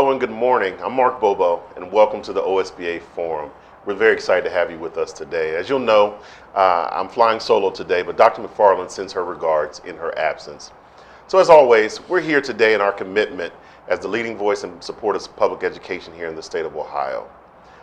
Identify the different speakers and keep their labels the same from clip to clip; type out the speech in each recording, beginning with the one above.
Speaker 1: Hello and good morning. I'm Mark Bobo, and welcome to the OSBA Forum. We're very excited to have you with us today. As you'll know, I'm flying solo today, but Dr. McFarland sends her regards in her absence. So as always, we're here today in our commitment as the leading voice and support of public education here in the state of Ohio.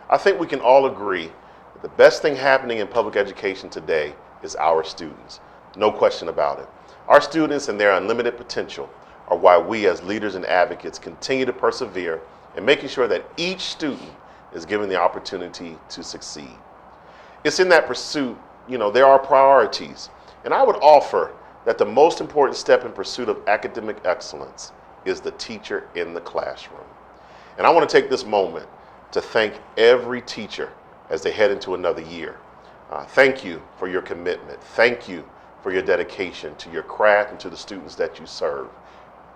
Speaker 1: I think we can all agree that the best thing happening in public education today is our students. No question about it. Our students and their unlimited potential are why we as leaders and advocates continue to persevere in making sure that each student is given the opportunity to succeed. It's in that pursuit, there are priorities. And I would offer that the most important step in pursuit of academic excellence is the teacher in the classroom. And I want to take this moment to thank every teacher as they head into another year. Thank you for your commitment. Thank you for your dedication to your craft and to the students that you serve.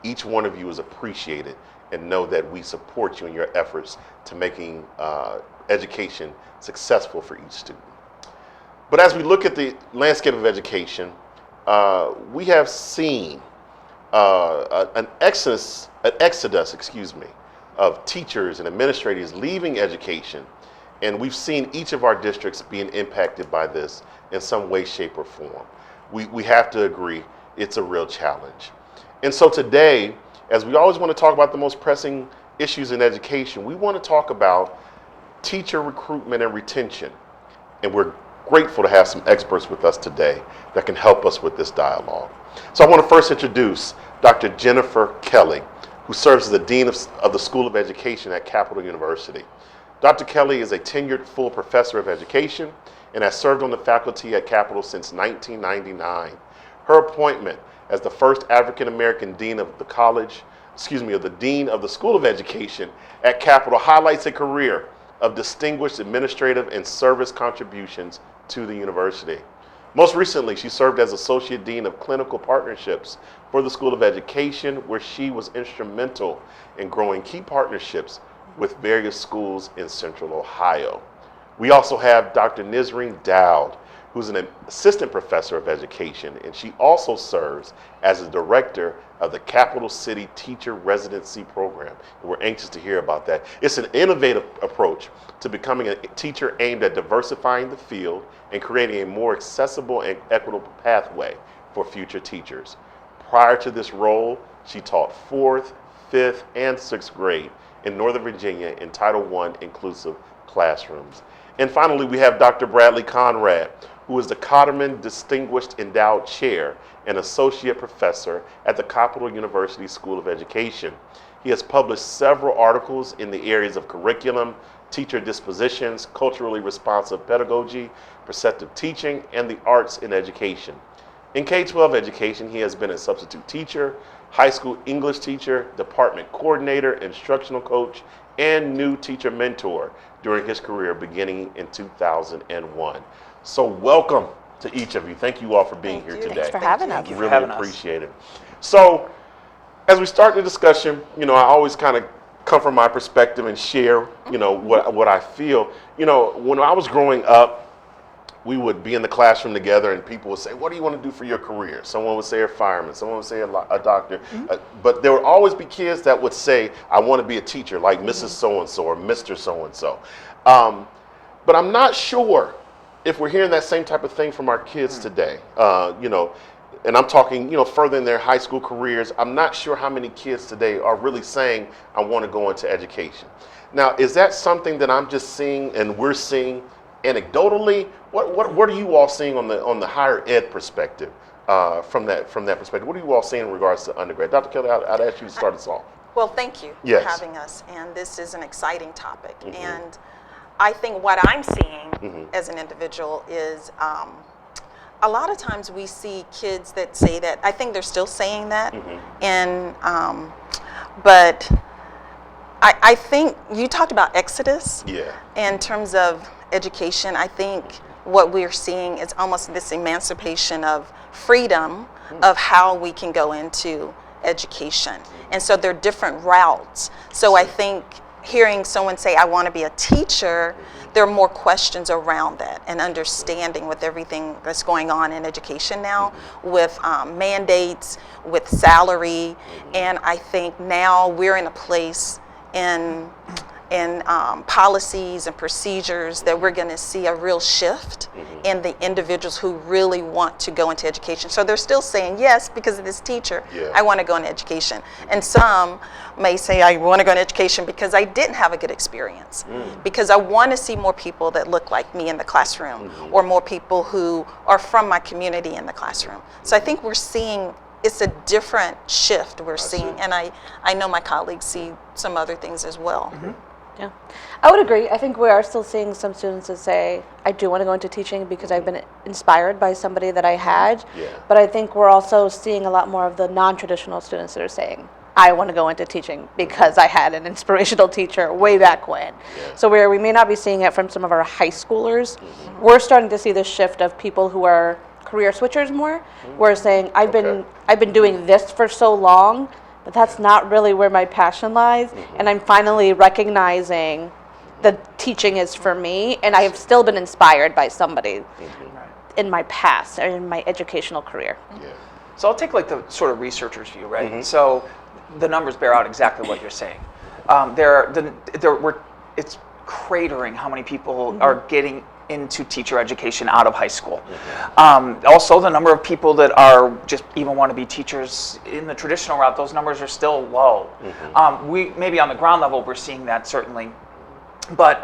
Speaker 1: Each one of you is appreciated, and know that we support you in your efforts to making education successful for each student. But as we look at the landscape of education, we have seen an exodus, of teachers and administrators leaving education, and we've seen each of our districts being impacted by this in some way, shape, or form. We have to agree it's a real challenge. And so today, as we always want to talk about the most pressing issues in education, we want to talk about teacher recruitment and retention. And we're grateful to have some experts with us today that can help us with this dialogue. So I want to first introduce Dr. Jennifer Kelly, who serves as the Dean of the School of Education at Capital University. Dr. Kelly is a tenured full professor of education and has served on the faculty at Capital since 1999. Her appointment as the first African-American Dean of the Dean of the School of Education at Capital highlights a career of distinguished administrative and service contributions to the university. Most recently, she served as Associate Dean of Clinical Partnerships for the School of Education, where she was instrumental in growing key partnerships with various schools in Central Ohio. We also have Dr. Nisreen Dowd, who's an assistant professor of education, and she also serves as the director of the Capital City Teacher Residency Program. And we're anxious to hear about that. It's an innovative approach to becoming a teacher aimed at diversifying the field and creating a more accessible and equitable pathway for future teachers. Prior to this role, she taught 4th, 5th, and 6th grade in Northern Virginia in Title I inclusive classrooms. And finally, we have Dr. Bradley Conrad, who is the Cotterman Distinguished Endowed Chair and Associate Professor at the Capital University School of Education. He has published several articles in the areas of curriculum, teacher dispositions, culturally responsive pedagogy, perceptive teaching, and the arts in education. In K-12 education, he has been a substitute teacher, high school English teacher, department coordinator, instructional coach, and new teacher mentor during his career beginning in 2001. So welcome to each of you. Thank you all for being here today.
Speaker 2: Thanks for having us.
Speaker 1: Really appreciate it. So as we start the discussion, I always kind of come from my perspective and share, what I feel. When I was growing up, we would be in the classroom together and people would say, what do you want to do for your career? Someone would say a fireman, someone would say a doctor. But there would always be kids that would say, I want to be a teacher like Mrs. So-and-so or Mr. So-and-so. But I'm not sure if we're hearing that same type of thing from our kids today. And I'm talking, further in their high school careers, I'm not sure how many kids today are really saying, I want to go into education. Now, is that something that I'm just seeing and we're seeing anecdotally? What are you all seeing on the higher ed perspective, from that perspective? What are you all seeing in regards to undergrad? Dr. Kelly, I'd ask you to start us off.
Speaker 2: Well, thank you for having us, and this is an exciting topic. And I think what I'm seeing as an individual is a lot of times we see kids that say that. I think they're still saying that, and but I think you talked about exodus. In terms of education, I think what we're seeing is almost this emancipation of freedom of how we can go into education. And so there are different routes. So I think hearing someone say, I want to be a teacher, there are more questions around that and understanding with everything that's going on in education now, with mandates, with salary. And I think now we're in a place in policies and procedures that we're going to see a real shift in the individuals who really want to go into education. So they're still saying, yes, because of this teacher, I want to go into education. And some may say, I want to go into education because I didn't have a good experience, because I want to see more people that look like me in the classroom, or more people who are from my community in the classroom. So I think we're seeing it's a different shift we're seeing, and I know my colleagues see some other things as well.
Speaker 3: Yeah, I would agree. I think we are still seeing some students that say, I do want to go into teaching because I've been inspired by somebody that I had. But I think we're also seeing a lot more of the non-traditional students that are saying, I want to go into teaching because I had an inspirational teacher way back when. So where we may not be seeing it from some of our high schoolers, we're starting to see this shift of people who are career switchers more. We're saying, I've been doing this for so long, but that's not really where my passion lies, and I'm finally recognizing that teaching is for me, and I have still been inspired by somebody in my past or in my educational career.
Speaker 4: So I'll take like the sort of researcher's view, right? So the numbers bear out exactly what you're saying. It's cratering how many people are getting into teacher education out of high school. Also, the number of people that are just even want to be teachers in the traditional route, those numbers are still low. We maybe on the ground level we're seeing that certainly, but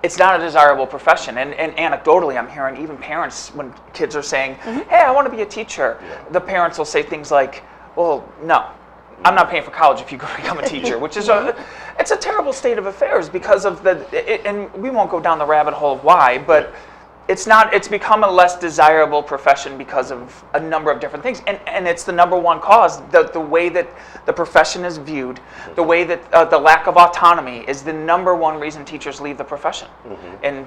Speaker 4: it's not a desirable profession. And anecdotally, I'm hearing even parents, when kids are saying, "Hey, I want to be a teacher," the parents will say things like, "Well, no, I'm not paying for college if you go become a teacher," which is it's a terrible state of affairs because of and we won't go down the rabbit hole of why, but it's become a less desirable profession because of a number of different things, and it's the number one cause, the way that the profession is viewed, the way that the lack of autonomy is the number one reason teachers leave the profession. And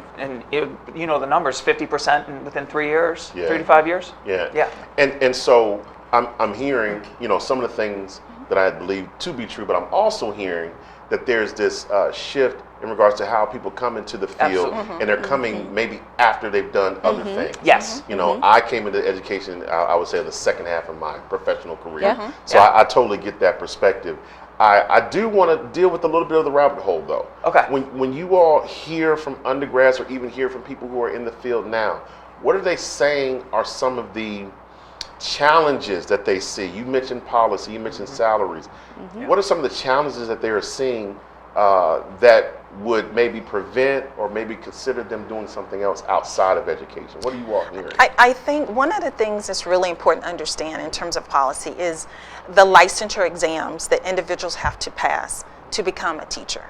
Speaker 4: you know the numbers, 50% within 3 years, 3 to 5 years.
Speaker 1: And so I'm hearing, some of the things that I believe to be true, but I'm also hearing that there's this shift in regards to how people come into the field, and they're coming maybe after they've done other things. I came into education, I would say, in the second half of my professional career. So I totally get that perspective. I do want to deal with a little bit of the rabbit hole, though. When you all hear from undergrads or even hear from people who are in the field now, what are they saying are some of the challenges that they see? You mentioned policy, you mentioned salaries. What are some of the challenges that they are seeing that would maybe prevent or maybe consider them doing something else outside of education? What are you all hearing?
Speaker 2: I think one of the things that's really important to understand in terms of policy is the licensure exams that individuals have to pass to become a teacher.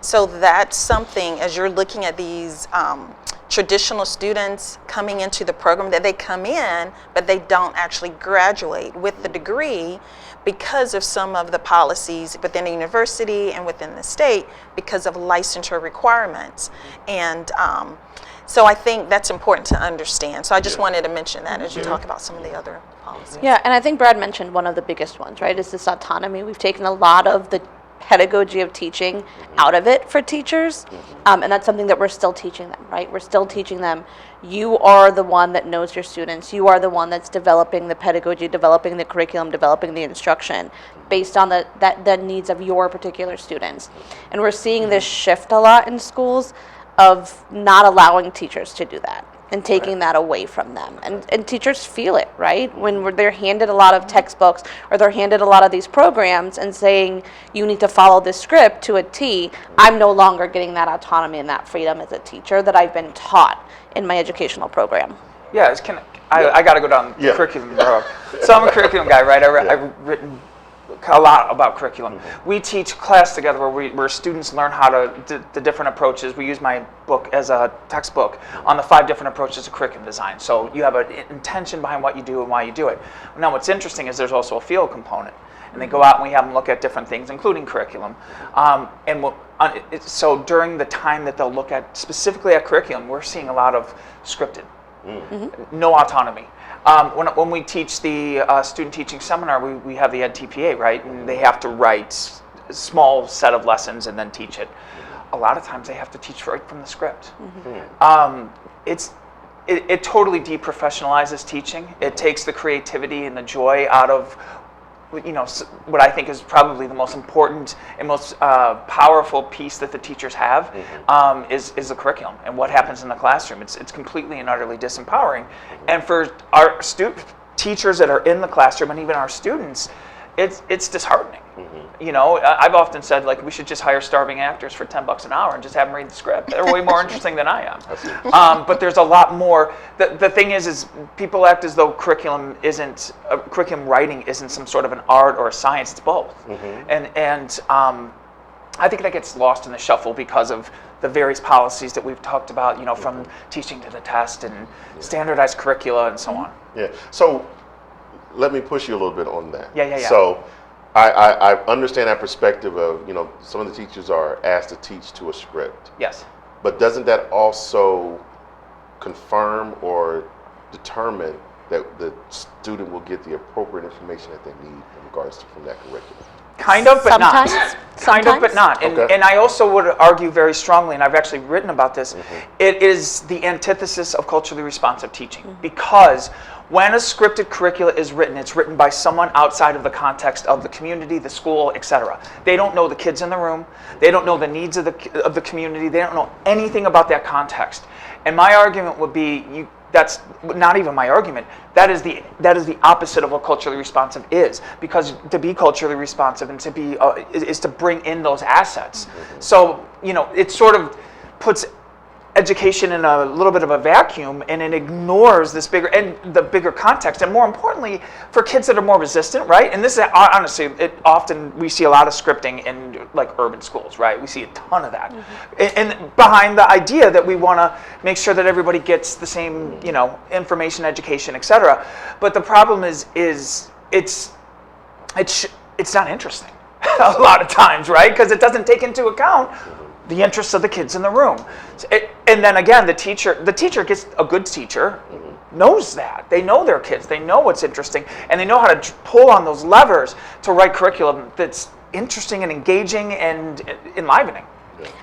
Speaker 2: So that's something, as you're looking at these traditional students coming into the program, that they come in, but they don't actually graduate with the degree because of some of the policies within the university and within the state, because of licensure requirements. And so I think that's important to understand. So I just wanted to mention that as you talk about some of the other policies.
Speaker 3: Yeah, and I think Brad mentioned one of the biggest ones, right, is this autonomy. We've taken a lot of the pedagogy of teaching out of it for teachers, and that's something that we're still teaching them, right? We're still teaching them, you are the one that knows your students, you are the one that's developing the pedagogy, developing the curriculum, developing the instruction based on the needs of your particular students. And we're seeing this shift a lot in schools of not allowing teachers to do that and taking that away from them. And teachers feel it, right? When they're handed a lot of textbooks or they're handed a lot of these programs and saying, you need to follow this script to a T, I'm no longer getting that autonomy and that freedom as a teacher that I've been taught in my educational program.
Speaker 4: Yeah, I got to go down the curriculum road. So I'm a curriculum guy, right? I've written a lot about curriculum. We teach class together where students learn how the different approaches. We use my book as a textbook on the 5 different approaches to curriculum design. So you have an intention behind what you do and why you do it. Now what's interesting is there's also a field component. And they go out and we have them look at different things, including curriculum. So during the time that they'll look at specifically at curriculum, we're seeing a lot of scripted, no autonomy. When we teach the student teaching seminar, we have the EdTPA, right? And they have to write a small set of lessons and then teach it. A lot of times they have to teach right from the script. It totally deprofessionalizes teaching. It takes the creativity and the joy out of what I think is probably the most important and most powerful piece that the teachers have is the curriculum and what happens in the classroom. It's completely and utterly disempowering. And for our teachers that are in the classroom and even our students, it's disheartening. I've often said, like, we should just hire starving actors for $10 an hour and just have them read the script. They're way more interesting than I am. But there's a lot more. The thing is people act as though curriculum writing isn't some sort of an art or a science. It's both. And I think that gets lost in the shuffle because of the various policies that we've talked about, from teaching to the test and standardized curricula and so on.
Speaker 1: Yeah. So let me push you a little bit on that.
Speaker 4: Yeah.
Speaker 1: So I understand that perspective of, some of the teachers are asked to teach to a script.
Speaker 4: Yes.
Speaker 1: But doesn't that also confirm or determine that the student will get the appropriate information that they need in regards to from that curriculum?
Speaker 4: Kind of, but not.
Speaker 3: Sometimes.
Speaker 4: Kind of, but not. And,
Speaker 1: Okay.
Speaker 4: and I also would argue very strongly, and I've actually written about this, it is the antithesis of culturally responsive teaching. Because when a scripted curricula is written, it's written by someone outside of the context of the community, the school, etc. They don't know the kids in the room. They don't know the needs of the community. They don't know anything about that context. And my argument would be, that's not even my argument. That is the opposite of what culturally responsive is. Because to be culturally responsive and to be is to bring in those assets. So it sort of puts education in a little bit of a vacuum, and it ignores the bigger context, and more importantly, for kids that are more resistant, right? And this is honestly, we see a lot of scripting in like urban schools, right? We see a ton of that, and behind the idea that we want to make sure that everybody gets the same, information, education, etc. But the problem is it's not interesting a lot of times, right? Because it doesn't take into account the interests of the kids in the room. And then again, the teacher gets a good teacher, knows that. They know their kids, they know what's interesting, and they know how to pull on those levers to write curriculum that's interesting and engaging and enlivening.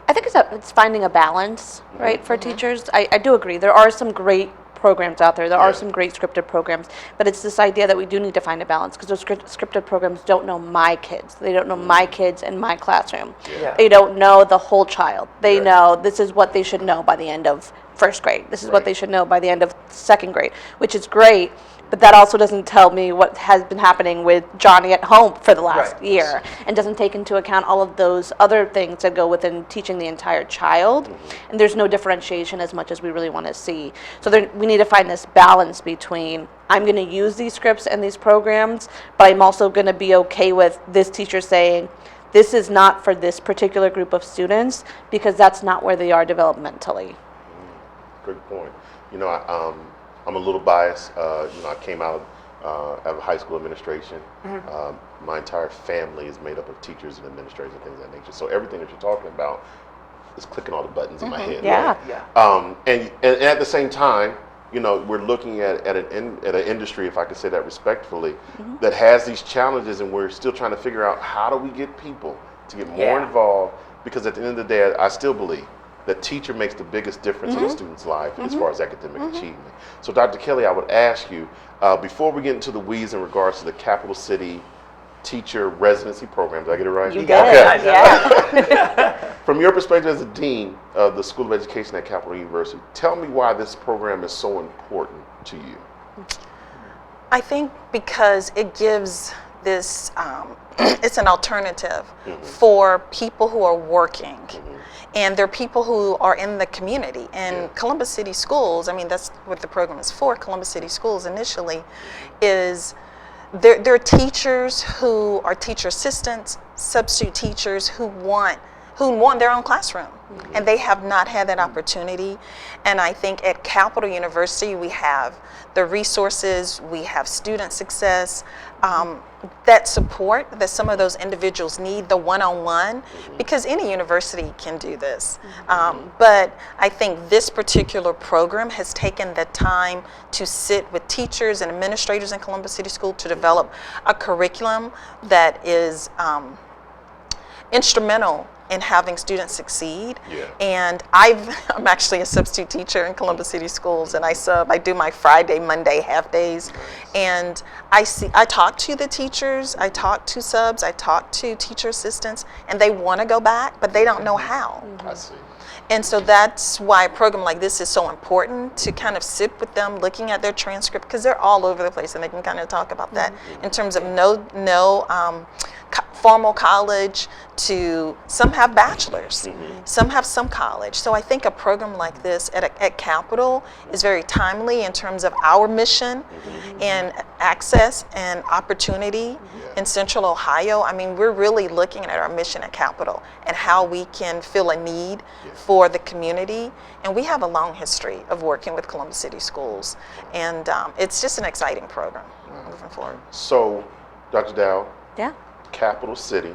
Speaker 3: I think it's finding a balance, right, for teachers. I do agree. There are some great programs out there. There are some great scripted programs, but it's this idea that we do need to find a balance, because those scripted programs don't know my kids. They don't know my kids in my classroom.
Speaker 4: Yeah.
Speaker 3: They don't know the whole child. They know this is what they should know by the end of first grade. This is what they should know by the end of second grade, which is great. But that also doesn't tell me what has been happening with Johnny at home for the last year, and doesn't take into account all of those other things that go within teaching the entire child. And there's no differentiation as much as we really want to see. So we need to find this balance between, I'm going to use these scripts and these programs, but I'm also going to be okay with this teacher saying, this is not for this particular group of students, because that's not where they are developmentally.
Speaker 1: Great point. I'm a little biased. I came out of high school administration. My entire family is made up of teachers and administrators and things of that nature. So everything that you're talking about is clicking all the buttons in my head.
Speaker 3: Yeah.
Speaker 1: Right? And at the same time, we're looking at an industry, if I could say that respectfully, that has these challenges, and we're still trying to figure out how do we get people to get more involved. Because at the end of the day, I still believe the teacher makes the biggest difference in a student's life as far as academic achievement. So Dr. Kelly, I would ask you, before we get into the weeds in regards to the Capital City teacher residency program, did I get it right?
Speaker 3: You got it. Yeah.
Speaker 1: From your perspective as a dean of the School of Education at Capital University, tell me why this program is so important to you.
Speaker 2: I think because it gives this, it's an alternative for people who are working. And there are people who are in the community. And Columbus City Schools, that's what the program is for. Columbus City Schools initially is, there are teachers who are teacher assistants, substitute teachers who want their own classroom. And they have not had that opportunity. And I think at Capital University, we have the resources, we have student success, that support that some of those individuals need, the one-on-one, because any university can do this. But I think this particular program has taken the time to sit with teachers and administrators in Columbus City School to develop a curriculum that is instrumental in having students succeed.
Speaker 1: Yeah.
Speaker 2: And I'm actually a substitute teacher in Columbus City Schools, and I do my Friday, Monday half days. And I talk to the teachers, I talk to subs, I talk to teacher assistants, and they want to go back, but they don't know how.
Speaker 1: I see.
Speaker 2: And so that's why a program like this is so important, to kind of sit with them, looking at their transcript, because they're all over the place, and they can kind of talk about that in terms of formal college to some have bachelors, some have some college. So I think a program like this at Capital is very timely in terms of our mission and access and opportunity in Central Ohio. I mean, we're really looking at our mission at Capital and how we can fill a need for the community. And we have a long history of working with Columbus City Schools. And it's just an exciting program moving forward.
Speaker 1: So, Dr. Dow,
Speaker 3: Yeah.
Speaker 1: Capital City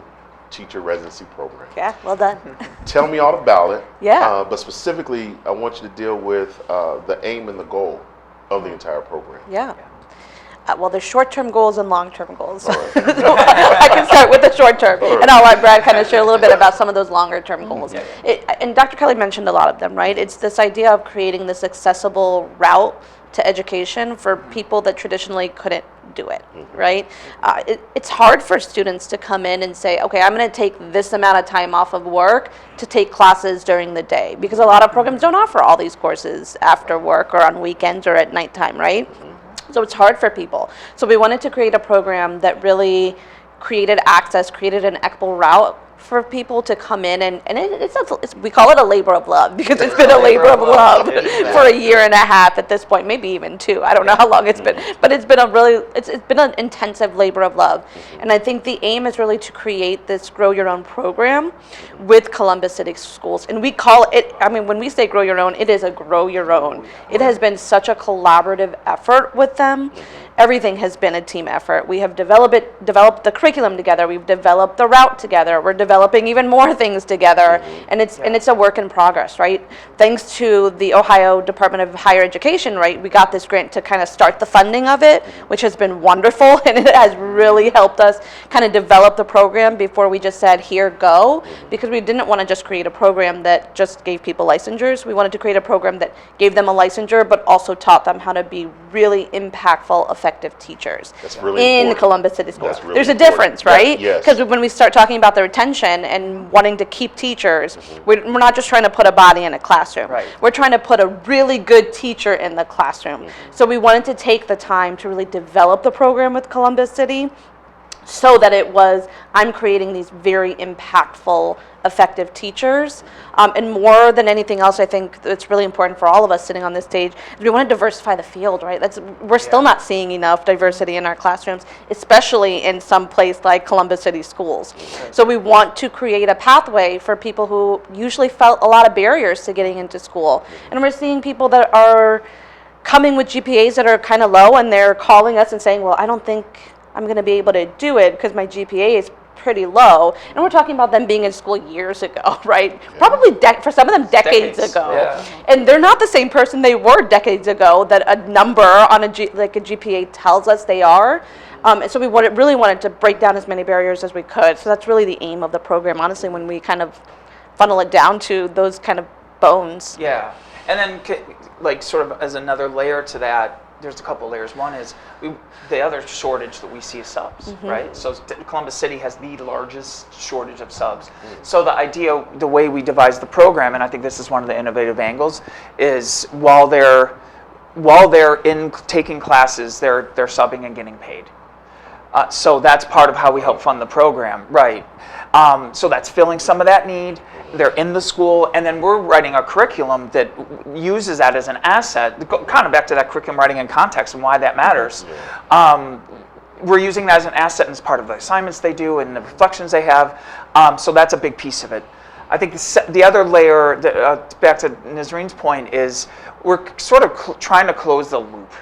Speaker 1: Teacher Residency Program.
Speaker 3: Yeah. Well done.
Speaker 1: Tell me all about it.
Speaker 3: Yeah.
Speaker 1: But specifically, I want you to deal with the aim and the goal of the entire program.
Speaker 3: Yeah. Well, there's short-term goals and long-term goals. So I can start with the short-term, and I'll let Brad kind of share a little bit about some of those longer-term goals. And Dr. Kelly mentioned a lot of them, right? It's this idea of creating this accessible route to education for people that traditionally couldn't do it, right? It's hard for students to come in and say, okay, I'm going to take this amount of time off of work to take classes during the day, because a lot of programs don't offer all these courses after work or on weekends or at nighttime, right? So it's hard for people. So we wanted to create a program that really created access, created an equitable route for people to come in, and we call it a labor of love, because it's been a labor of love for a year and a half at this point, maybe even 2. I don't know how long it's been, but it's been it's been an intensive labor of love. And I think the aim is really to create this Grow Your Own program with Columbus City Schools. And we call it, I mean, when we say Grow Your Own, it is a Grow Your Own. It has been such a collaborative effort with them. Everything has been a team effort. We have developed the curriculum together. We've developed the route together. We're developing even more things together, and it's a work in progress, right? Thanks to the Ohio Department of Higher Education, right? We got this grant to kind of start the funding of it, which has been wonderful, and it has really helped us kind of develop the program before we just said, here, go, because we didn't want to just create a program that just gave people licensures. We wanted to create a program that gave them a licensure, but also taught them how to be really impactful, effective teachers
Speaker 1: That's really
Speaker 3: in
Speaker 1: important.
Speaker 3: Columbus City Schools.
Speaker 1: That's really
Speaker 3: There's a
Speaker 1: important.
Speaker 3: difference, right?
Speaker 1: Yes.
Speaker 3: Because when we start talking about the retention and wanting to keep teachers, we're not just trying to put a body in a classroom.
Speaker 4: Right.
Speaker 3: We're trying to put a really good teacher in the classroom. So we wanted to take the time to really develop the program with Columbus City, so that it was, I'm creating these very impactful, effective teachers. And more than anything else, I think it's really important for all of us sitting on this stage, is we want to diversify the field, right? We're still not seeing enough diversity in our classrooms, especially in some place like Columbus City Schools. So we want to create a pathway for people who usually felt a lot of barriers to getting into school. And we're seeing people that are coming with GPAs that are kind of low, and they're calling us and saying, well, I don't think I'm going to be able to do it because my GPA is pretty low. And we're talking about them being in school years ago, right? Probably for some of them decades ago.
Speaker 4: Yeah.
Speaker 3: And they're not the same person they were decades ago that a number on a GPA tells us they are. And so we really wanted to break down as many barriers as we could. So that's really the aim of the program, honestly, when we kind of funnel it down to those kind of bones.
Speaker 4: Yeah, and then like sort of as another layer to that, there's a couple layers. One is the other shortage that we see is subs, right? So Columbus City has the largest shortage of subs. So the idea, the way we devised the program, and I think this is one of the innovative angles, is while they're in taking classes, they're subbing and getting paid. So that's part of how we help fund the program, right? So that's filling some of that need. They're in the school, and then we're writing a curriculum that uses that as an asset, kind of back to that curriculum writing in context and why that matters. We're using that as an asset and as part of the assignments they do and the reflections they have. So that's a big piece of it. I think the other layer, back to Nazreen's point, is we're sort of trying to close the loop.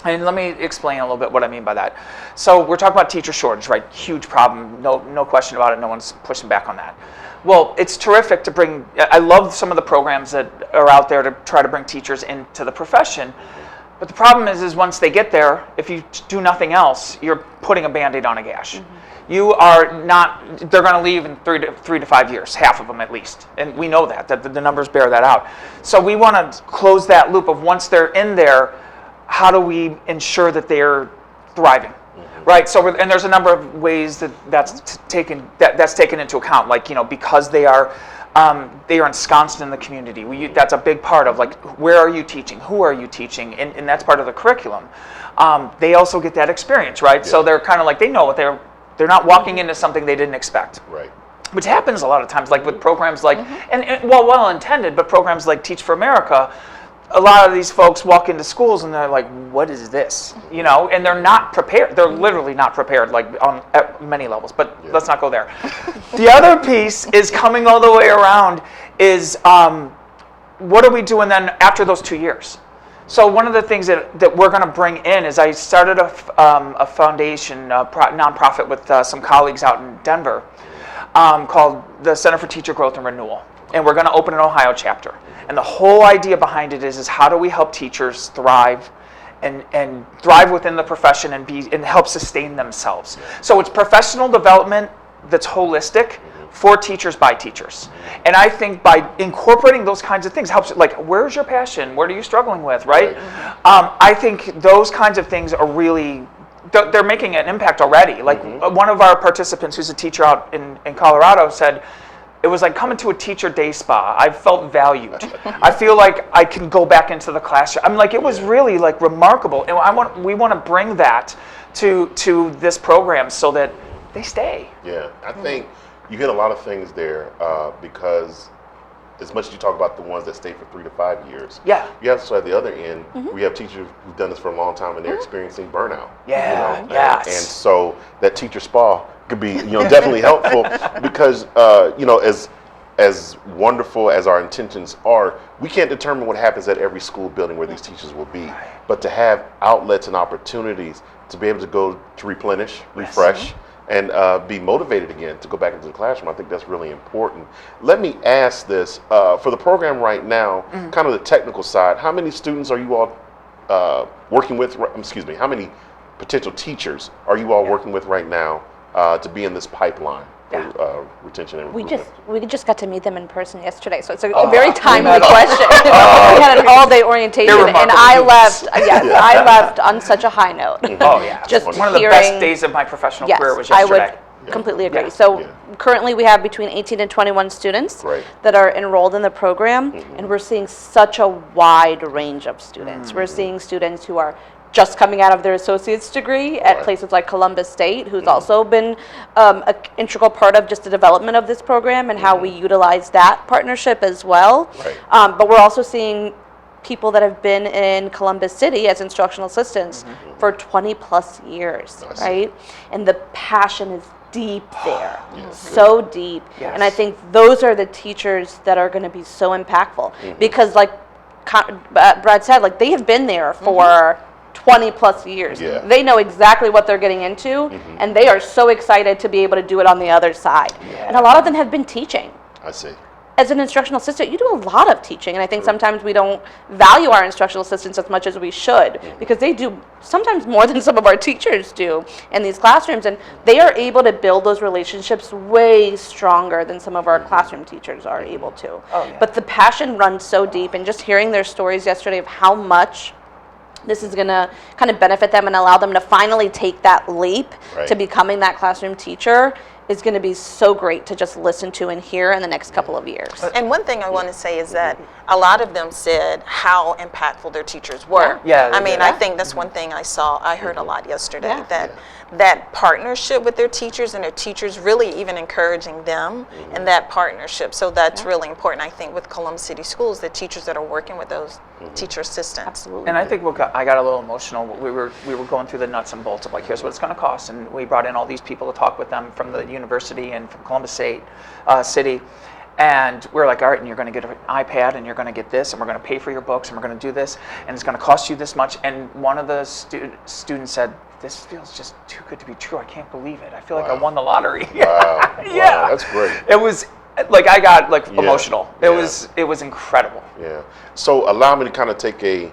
Speaker 4: And let me explain a little bit what I mean by that. So we're talking about teacher shortage, right? Huge problem, no question about it. No one's pushing back on that. Well, it's terrific to bring, I love some of the programs that are out there to try to bring teachers into the profession. But the problem is once they get there, if you do nothing else, you're putting a Band-Aid on a gash. You are not, they're going to leave in 3 to 5 years, half of them at least. And we know that the numbers bear that out. So we want to close that loop of once they're in there, how do we ensure that they're thriving? Right. So, and there's a number of ways that's taken into account. Like, because they are ensconced in the community. That's a big part of, like, where are you teaching? Who are you teaching? And that's part of the curriculum. They also get that experience, right? Yeah. So they're kind of like, they know what they're not walking into something they didn't expect.
Speaker 1: Right.
Speaker 4: Which happens a lot of times, like with programs like, and well intended, but programs like Teach for America. A lot of these folks walk into schools and they're like, what is this? And they're not prepared. They're literally not prepared, like at many levels, but let's not go there. The other piece is coming all the way around is what are we doing then after those 2 years? So one of the things that we're going to bring in is I started a foundation, nonprofit with some colleagues out in Denver called the Center for Teacher Growth and Renewal. And we're going to open an Ohio chapter. And the whole idea behind it is how do we help teachers thrive and thrive within the profession and help sustain themselves. So it's professional development that's holistic for teachers by teachers. And I think by incorporating those kinds of things helps, like, where's your passion? What are you struggling with, right? I think those kinds of things are really, they're making an impact already. Like one of our participants who's a teacher out in Colorado said, it was like coming to a teacher day spa. I felt valued. I feel like I can go back into the classroom. I'm like, it was really like remarkable. And we want to bring that to this program so that they stay.
Speaker 1: Yeah, I think you hit a lot of things there because as much as you talk about the ones that stay for 3 to 5 years, you also at the other end, we have teachers who've done this for a long time and they're experiencing burnout.
Speaker 4: Yes.
Speaker 1: And so that teacher spa could be, definitely helpful because, as wonderful as our intentions are, we can't determine what happens at every school building where these teachers will be. But to have outlets and opportunities to be able to go to replenish, refresh, and be motivated again to go back into the classroom, I think that's really important. Let me ask this, for the program right now, kind of the technical side, how many students are you all working with, how many potential teachers are you all working with right now to be in this pipeline for retention and improvement?
Speaker 3: We just got to meet them in person yesterday, so it's a very timely question. We had an all-day orientation, and I left. I left on such a high note. Just
Speaker 4: one of the best days of my professional career was yesterday.
Speaker 3: I would completely agree. So currently we have between 18 and 21 students that are enrolled in the program, and we're seeing such a wide range of students. We're seeing students who are just coming out of their associate's degree at places like Columbus State, who's also been an integral part of just the development of this program and how we utilize that partnership as well. But we're also seeing people that have been in Columbus City as instructional assistants for 20 plus years, right? And the passion is deep there, so deep. And I think those are the teachers that are going to be so impactful because, like Brad said, like they have been there for 20 plus years. They know exactly what they're getting into, and they are so excited to be able to do it on the other side. And a lot of them have been teaching.
Speaker 1: I see.
Speaker 3: As an instructional assistant, you do a lot of teaching, and I think sometimes we don't value our instructional assistants as much as we should because they do sometimes more than some of our teachers do in these classrooms, and they are able to build those relationships way stronger than some of our classroom teachers are able to. But the passion runs so deep, and just hearing their stories yesterday of how much this is going to kind of benefit them and allow them to finally take that leap to becoming that classroom teacher is going to be so great to just listen to and hear in the next couple of years.
Speaker 2: And one thing I want to say is that a lot of them said how impactful their teachers were. I mean, I think that's one thing I heard a lot yesterday, that partnership with their teachers and their teachers really even encouraging them in that partnership. So that's really important, I think, with Columbus City Schools, the teachers that are working with those teacher assistants.
Speaker 3: Absolutely.
Speaker 4: And I think I got a little emotional. We were going through the nuts and bolts of like, here's what it's going to cost, and we brought in all these people to talk with them from the university and from Columbus State City. And we're like, all right, and you're going to get an iPad, and you're going to get this, and we're going to pay for your books, and we're going to do this, and it's going to cost you this much. And one of the students said, this feels just too good to be true. I can't believe it. I feel like I won the lottery.
Speaker 1: Wow, that's great.
Speaker 4: It was like I got emotional. It was incredible.
Speaker 1: So allow me to kind of take a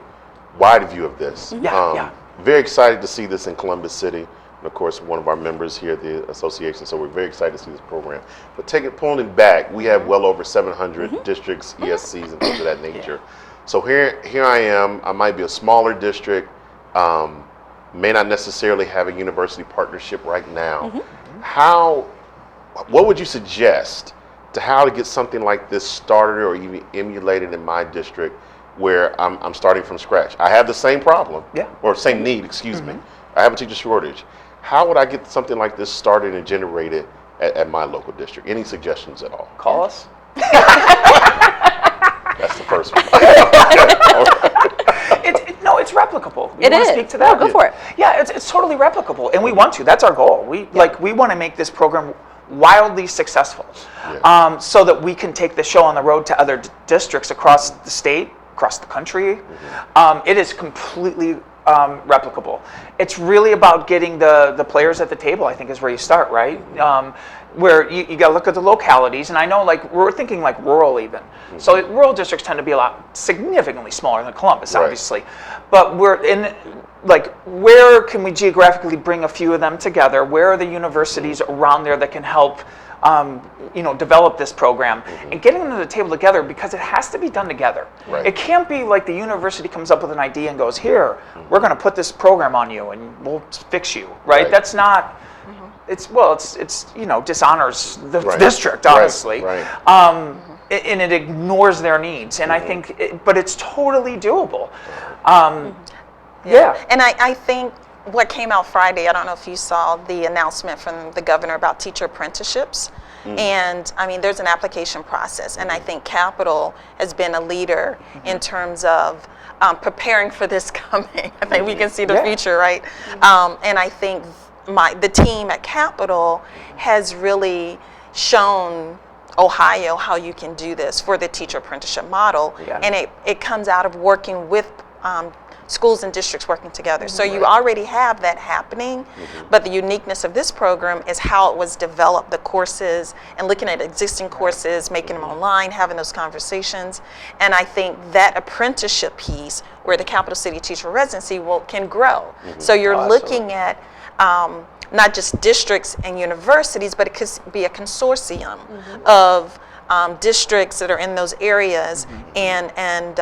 Speaker 1: wide view of this.
Speaker 4: Yeah.
Speaker 1: Very excited to see this in Columbus City. And of course, one of our members here at the association, so we're very excited to see this program. But pulling it back, we have well over 700 districts, ESCs, and things of that nature. So here I am. I might be a smaller district, may not necessarily have a university partnership right now. What would you suggest to how to get something like this started or even emulated in my district, where I'm starting from scratch? I have the same problem, or same need, excuse me. I have a teacher shortage. How would I get something like this started and generated at my local district? Any suggestions at all?
Speaker 4: Call us.
Speaker 1: That's the first one.
Speaker 4: It's replicable.
Speaker 3: It
Speaker 4: wanna
Speaker 3: is.
Speaker 4: Speak to that?
Speaker 3: No, go for it.
Speaker 4: Yeah, it's totally replicable, and we want to. That's our goal. We want to make this program wildly successful, so that we can take the show on the road to other districts across the state, across the country. It is completely replicable. It's really about getting the players at the table, I think, is where you start, right? Where you got to look at the localities, and I know, like, we're thinking like rural even. So rural districts tend to be significantly smaller than Columbus, obviously. But we're in, like, where can we geographically bring a few of them together? Where are the universities around there that can help develop this program, and getting them to the table together, because it has to be done together.
Speaker 1: Right.
Speaker 4: It can't be like the university comes up with an idea and goes, here, we're going to put this program on you and we'll fix you, right? That's not, it's dishonors the district, honestly.
Speaker 1: Right.
Speaker 4: And it ignores their needs. And I think, but it's totally doable.
Speaker 2: And I think what came out Friday, I don't know if you saw the announcement from the governor about teacher apprenticeships. And I mean, there's an application process, and I think Capital has been a leader in terms of preparing for this coming. I think we can see the future, right? And I think the team at Capital has really shown Ohio how you can do this for the teacher apprenticeship model, and it comes out of working with schools and districts working together. So you already have that happening, but the uniqueness of this program is how it was developed, the courses, and looking at existing courses, making them online, having those conversations. And I think that apprenticeship piece, where the Capital City Teacher Residency can grow. So you're looking at not just districts and universities, but it could be a consortium of districts that are in those areas, and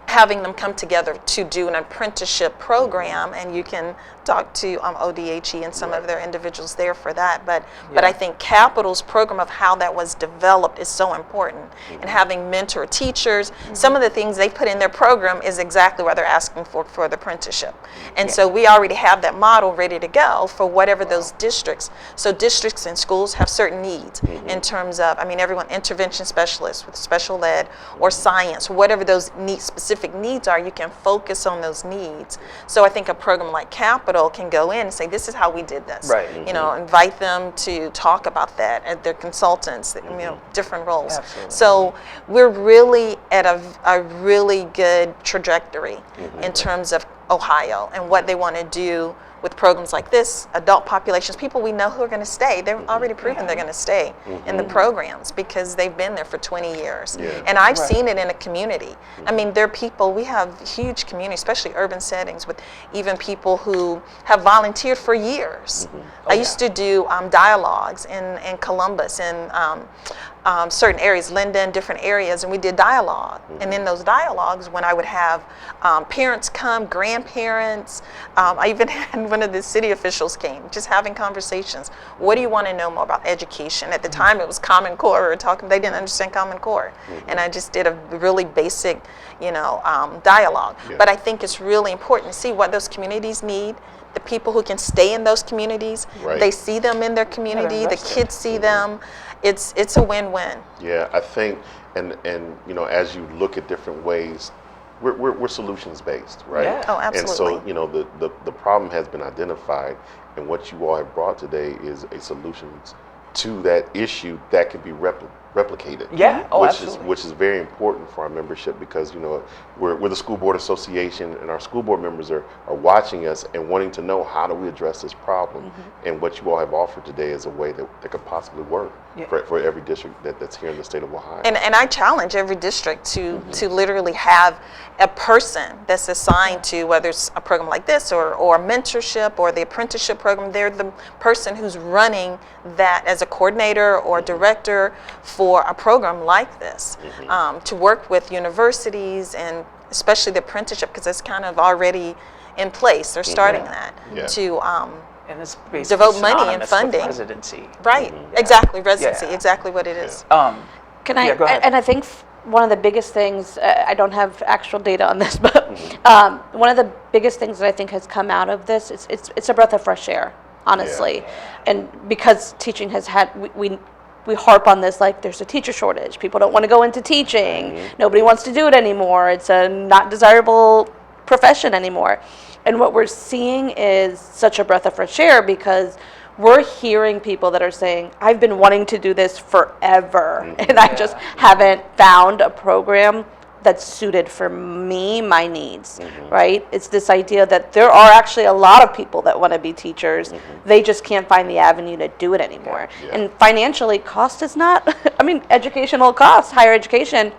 Speaker 2: having them come together to do an apprenticeship program, and you can talk to ODHE and some of their individuals there for that. But I think Capital's program of how that was developed is so important, and having mentor teachers. Some of the things they put in their program is exactly what they're asking for the apprenticeship. And so we already have that model ready to go for whatever those districts. So districts and schools have certain needs in terms of, I mean, everyone, intervention specialists with special ed or science, whatever those specific needs are, you can focus on those needs. So I think a program like Capital can go in and say, this is how we did this. Invite them to talk about that at their consultants, different roles.
Speaker 4: Absolutely.
Speaker 2: So we're really at a really good trajectory in terms of Ohio and what they want to do with programs like this, adult populations, people we know who are going to stay. They're already proven they're going to stay in the programs because they've been there for 20 years. And I've seen it in a community. I mean, there are people, we have huge communities, especially urban settings, with even people who have volunteered for years. I used to do dialogues in Columbus and certain areas, Linden, different areas, and we did dialogue. And in those dialogues, when I would have parents come, grandparents, I even had one of the city officials came, just having conversations. What do you want to know more about education? At the time, it was Common Core. We were talking, they didn't understand Common Core. And I just did a really basic, dialogue. But I think it's really important to see what those communities need. The people who can stay in those communities, they see them in their community, the kids see them. It's a win-win.
Speaker 1: Yeah, I think, and as you look at different ways, we're solutions based, right?
Speaker 4: Yeah.
Speaker 2: Oh, absolutely.
Speaker 1: And so the problem has been identified, and what you all have brought today is a solution to that issue that can be replicated.
Speaker 4: Yeah. Oh,
Speaker 1: which
Speaker 4: absolutely.
Speaker 1: which is very important for our membership, because we're the school board association, and our school board members are watching us and wanting to know, how do we address this problem, and what you all have offered today is a way that could possibly work for every district that's here in the state of Ohio.
Speaker 2: And I challenge every district to literally have a person that's assigned to, whether it's a program like this or mentorship or the apprenticeship program, they're the person who's running that as a coordinator or director for a program like this, to work with universities, and especially the apprenticeship, because it's kind of already in place. They're starting that to
Speaker 4: And it's basically
Speaker 2: devote money and
Speaker 4: synonymous with
Speaker 2: funding.
Speaker 4: residency.
Speaker 2: right, exactly, residency,
Speaker 4: Yeah.
Speaker 2: exactly what it is.
Speaker 3: Can I?
Speaker 4: Yeah, go ahead.
Speaker 3: And I think one of the biggest things, I don't have actual data on this, but one of the biggest things that I think has come out of this, it's a breath of fresh air, honestly. And because teaching has had, we harp on this, like there's a teacher shortage. People don't want to go into teaching. Nobody wants to do it anymore. It's a not desirable profession anymore. And what we're seeing is such a breath of fresh air, because we're hearing people that are saying, I've been wanting to do this forever, and I just haven't found a program that's suited for me, my needs, right? It's this idea that there are actually a lot of people that want to be teachers. They just can't find the avenue to do it anymore. And financially, cost is not, I mean, educational costs, higher education,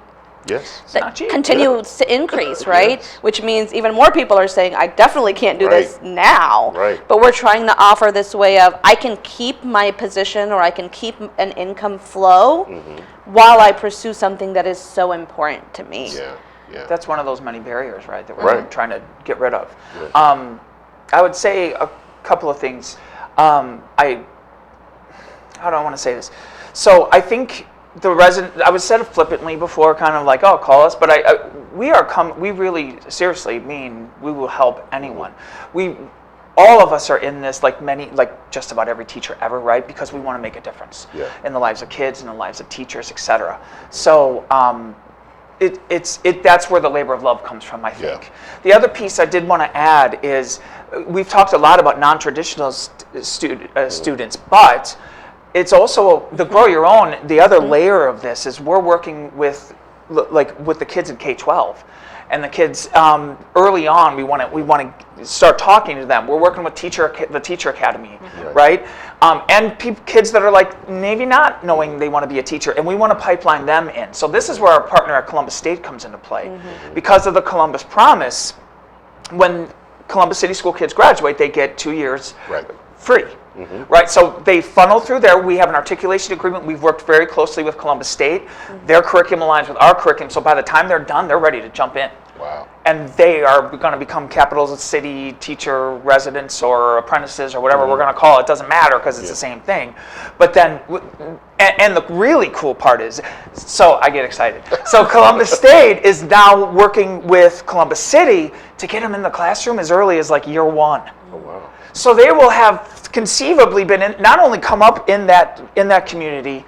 Speaker 1: Yes.
Speaker 4: It's not cheap.
Speaker 3: continues to increase, right?
Speaker 1: Yes.
Speaker 3: Which means even more people are saying, I definitely can't do this now.
Speaker 1: Right.
Speaker 3: But we're trying to offer this way of, I can keep my position, or I can keep an income flow while I pursue something that is so important to me.
Speaker 1: Yeah.
Speaker 4: That's one of those many barriers, right, that we're
Speaker 1: Right.
Speaker 4: trying to get rid of.
Speaker 1: Yeah.
Speaker 4: I would say a couple of things. How do I want to say this? So I think I was said flippantly before, kind of like, oh, call us, but we really seriously mean we will help anyone. All of us are in this, like just about every teacher ever, right? Because we want to make a difference in the lives of kids, in the lives of teachers, etc. So that's where the labor of love comes from, I think. The other piece I did want to add is, we've talked a lot about non-traditional students, but it's also the Grow Your Own. The other layer of this is we're working with the kids in K-12, and the kids early on. We want to start talking to them. We're working with the Teacher Academy, right? And kids that are like maybe not knowing they want to be a teacher, and we want to pipeline them in. So this is where our partner at Columbus State comes into play, because of the Columbus Promise. When Columbus City School kids graduate, they get 2 years free. Right, so they funnel through there. We have an articulation agreement. We've worked very closely with Columbus State. Their curriculum aligns with our curriculum, so by the time they're done, they're ready to jump in.
Speaker 1: Wow.
Speaker 4: And they are going to become capital city teacher residents or apprentices or whatever we're going to call it. It doesn't matter, because it's the same thing. But then, and the really cool part is, so I get excited. So Columbus State is now working with Columbus City to get them in the classroom as early as like year 1.
Speaker 1: Oh, wow.
Speaker 4: So they will have conceivably been not only come up in that community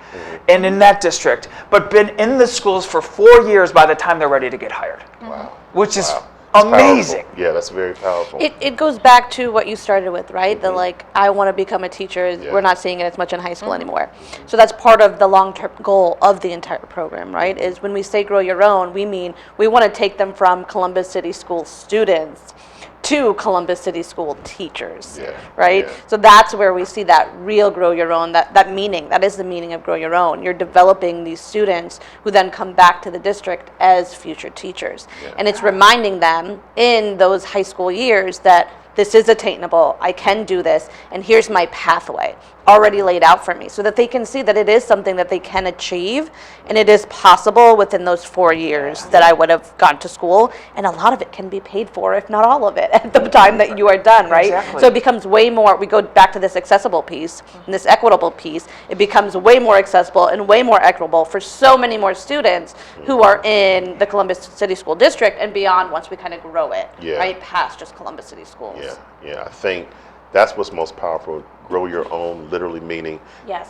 Speaker 4: and in that district, but been in the schools for 4 years by the time they're ready to get hired.
Speaker 1: Wow.
Speaker 4: Which is
Speaker 1: That's
Speaker 4: amazing.
Speaker 1: powerful. Yeah, that's very powerful.
Speaker 3: It goes back to what you started with, right? The I want to become a teacher. We're not seeing it as much in high school anymore. So that's part of the long-term goal of the entire program, right? Is when we say Grow Your Own, we mean we want to take them from Columbus City School students to Columbus City School teachers, right? So that's where we see that real Grow Your Own, that meaning. That is the meaning of Grow Your Own. You're developing these students who then come back to the district as future teachers. And it's reminding them in those high school years that this is attainable, I can do this, and here's my pathway already laid out for me, so that they can see that it is something that they can achieve, and it is possible within those 4 years that I would have gone to school, and a lot of it can be paid for, if not all of it, at the time that you are done, right?
Speaker 4: Exactly.
Speaker 3: So it becomes way more, we go back to this accessible piece, and this equitable piece, it becomes way more accessible and way more equitable for so many more students who are in the Columbus City School District and beyond, once we kind of grow it, right, past just Columbus City Schools.
Speaker 1: Yeah, I think that's what's most powerful. Grow your own, literally meaning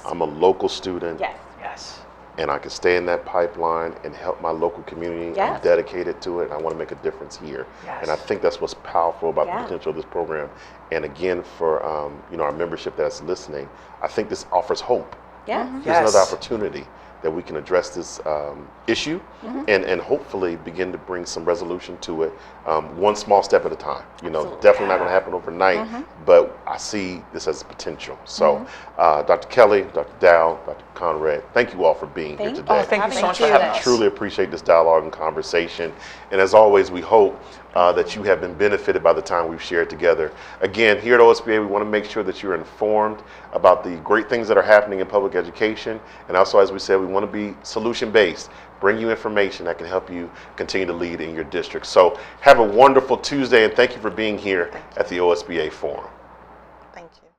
Speaker 1: I'm a local student,
Speaker 4: Yes.
Speaker 1: and I can stay in that pipeline and help my local community. I'm dedicated to it, and I want to make a difference here. And I think that's what's powerful about the potential of this program. And again, for our membership that's listening, I think this offers hope. There's another opportunity that we can address this issue and hopefully begin to bring some resolution to it, one small step at a time. Definitely not going to happen overnight, but I see this as a potential. So, Dr. Kelly, Dr. Dow, Dr. Conrad, thank you all for being here today.
Speaker 4: Oh, thank you so much for having us.
Speaker 1: Truly appreciate this dialogue and conversation. And as always, we hope that you have been benefited by the time we've shared together. Again, here at OSBA, we want to make sure that you're informed about the great things that are happening in public education. And also, as we said, we want to be solution-based, bring you information that can help you continue to lead in your district. So have a wonderful Tuesday, and thank you for being here at the OSBA Forum.
Speaker 2: Thank you.